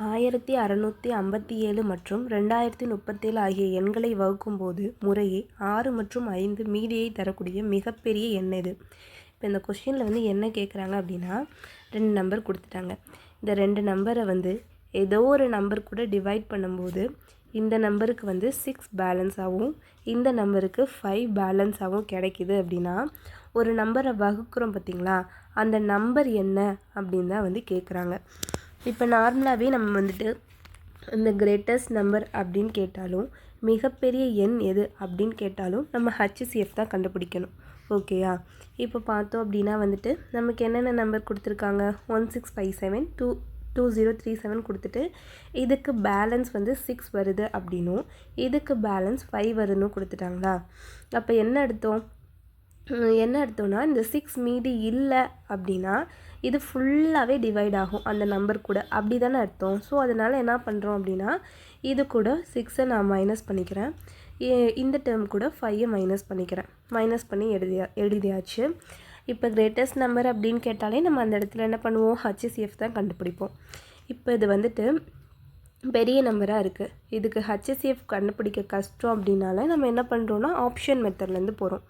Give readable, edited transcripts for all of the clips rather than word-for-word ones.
1657 மற்றும் 2037 ஆகிய எண்களை வகுக்கும்போது முறையே 6 மற்றும் 5 மீதியை தரக்கூடிய மிகப்பெரிய எண் எது? இப்போ இந்த கொஸ்டினில் வந்து என்ன கேட்குறாங்க அப்படின்னா, 2 நம்பர் கொடுத்துட்டாங்க. இந்த 2 நம்பரை வந்து ஏதோ ஒரு நம்பர் கூட டிவைட் பண்ணும்போது இந்த நம்பருக்கு வந்து 6 பேலன்ஸாகவும் இந்த நம்பருக்கு 5 பேலன்ஸாகவும் கிடைக்கிது அப்படின்னா, ஒரு நம்பரை வகுக்கிறோம் பார்த்திங்களா, அந்த நம்பர் என்ன அப்படின்னு தான் வந்து கேட்குறாங்க. இப்போ நார்மலாகவே நம்ம வந்துட்டு இந்த கிரேட்டஸ்ட் நம்பர் அப்படின்னு கேட்டாலும், மிகப்பெரிய எண் எது அப்படின்னு கேட்டாலும் நம்ம ஹச்சிசிஎஃப் தான் கண்டுபிடிக்கணும். ஓகேயா? இப்போ பார்த்தோம் அப்படின்னா வந்துட்டு நமக்கு என்னென்ன நம்பர் கொடுத்துருக்காங்க, 1657 2037 கொடுத்துட்டு இதுக்கு பேலன்ஸ் வந்து 6 வருது அப்படின்னும் இதுக்கு பேலன்ஸ் 5 வருதுன்னு கொடுத்துட்டாங்களா. அப்போ என்ன அர்த்தம்னா இந்த 6 மீதி இல்லை அப்படின்னா இது ஃபுல்லாகவே டிவைட் ஆகும் அந்த நம்பர் கூட, அப்படி தானே அர்த்தம். ஸோ அதனால் என்ன பண்ணுறோம் அப்படின்னா, இது கூட 6 நான் மைனஸ் பண்ணிக்கிறேன், இந்த டேர்ம் கூட 5 மைனஸ் பண்ணிக்கிறேன். மைனஸ் பண்ணி எழுதியாச்சு. இப்போ கிரேட்டஸ்ட் நம்பர் அப்படின்னு கேட்டாலே நம்ம அந்த இடத்துல என்ன பண்ணுவோம், ஹச்சிசிஎஃப் தான் கண்டுபிடிப்போம். இப்போ இது வந்துட்டு பெரிய நம்பராக இருக்குது, இதுக்கு ஹச்சிசிஎஃப் கண்டுபிடிக்க கஷ்டம் அப்படின்னால நம்ம என்ன பண்ணுறோன்னா ஆப்ஷன் மெத்தட்லேருந்து போகிறோம்.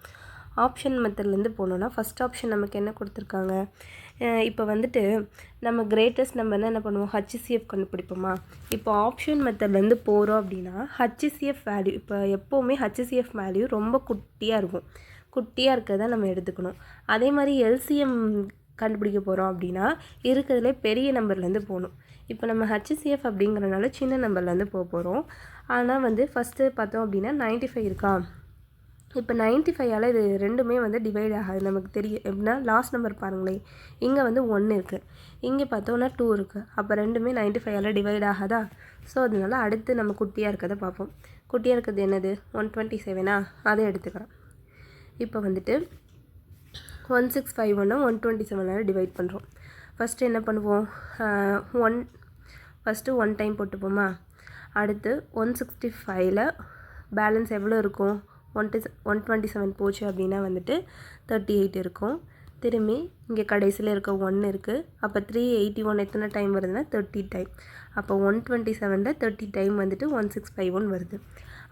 ஆப்ஷன் மெத்தட்லேருந்து போனோன்னா ஃபஸ்ட் ஆப்ஷன் நமக்கு என்ன கொடுத்துருக்காங்க, இப்போ வந்துட்டு நம்ம கிரேட்டஸ்ட் நம்பர்னால் என்ன பண்ணுவோம், ஹச்சிசிஎஃப் கண்டுபிடிப்போமா. இப்போ ஆப்ஷன் மெத்தட்லேருந்து போகிறோம் அப்படின்னா ஹச்சிசிஎஃப் வேல்யூ, இப்போ எப்போவுமே ஹச்சிசிஎஃப் வேல்யூ ரொம்ப குட்டியாக இருக்கும், குட்டியாக இருக்கிறத நம்ம எடுத்துக்கணும். அதே மாதிரி எல்சிஎம் கண்டுபிடிக்க போகிறோம் அப்படின்னா இருக்கிறதுலே பெரிய நம்பர்லேருந்து போகணும். இப்போ நம்ம ஹச்சிசிஎஃப் அப்படிங்கிறனால சின்ன நம்பர்லேருந்து போகிறோம். ஆனால் வந்து ஃபஸ்ட்டு பார்த்தோம் அப்படின்னா 95 இருக்கா, இப்போ 95ஆல் இது ரெண்டுமே வந்து டிவைட் ஆகாது நமக்கு தெரியும். எப்படின்னா லாஸ்ட் நம்பர் பாருங்களேன், இங்கே வந்து 1 இருக்குது, இங்கே பார்த்தோன்னா 2 இருக்குது, அப்போ ரெண்டுமே 95ஆல் டிவைட் ஆகாதா. ஸோ அதனால அடுத்து நம்ம குட்டியாக இருக்கிறத பார்ப்போம். குட்டியாக இருக்கிறது என்னது, 127 அதை எடுத்துக்கிறோம். இப்போ வந்துட்டு 1651 127ஆல் டிவைட் பண்ணுறோம். ஃபஸ்ட்டு என்ன பண்ணுவோம், ஃபஸ்ட்டு 1 டைம் போட்டுப்போமா. அடுத்து 165ல் பேலன்ஸ் எவ்வளோ இருக்கும், 127 போச்சு அப்படின்னா வந்துட்டு 38 இருக்கும். திரும்பி இங்கே கடைசியில் இருக்க 1 இருக்குது, அப்போ 381 எத்தனை டைம் வருதுன்னா 30 டைம். அப்போ 127ல் 30 டைம் வந்துட்டு 1651 வருது.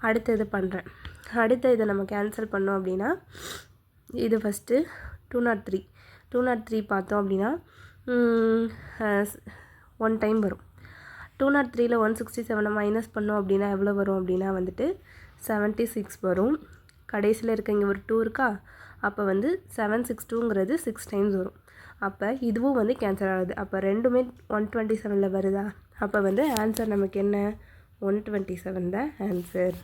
அடுத்து இது பண்ணுறேன். அடுத்து இதை நம்ம கேன்சல் பண்ணோம் அப்படின்னா இது ஃபஸ்ட்டு 203 பார்த்தோம் அப்படின்னா 1 டைம் வரும். 203ல் 167 மைனஸ் பண்ணோம் அப்படின்னா எவ்வளோ வரும் அப்படின்னா வந்துட்டு 76 வரும். கடைசியில் இருக்க இங்கே ஒரு 2 இருக்கா, அப்போ வந்து 762ங்கிறது 6 டைம்ஸ் வரும். அப்போ இதுவும் வந்து கேன்சல் ஆகுது. அப்போ ரெண்டுமே 127ல் வருதா, அப்போ வந்து ஆன்சர் நமக்கு என்ன, 127 தான் ஆன்சர்.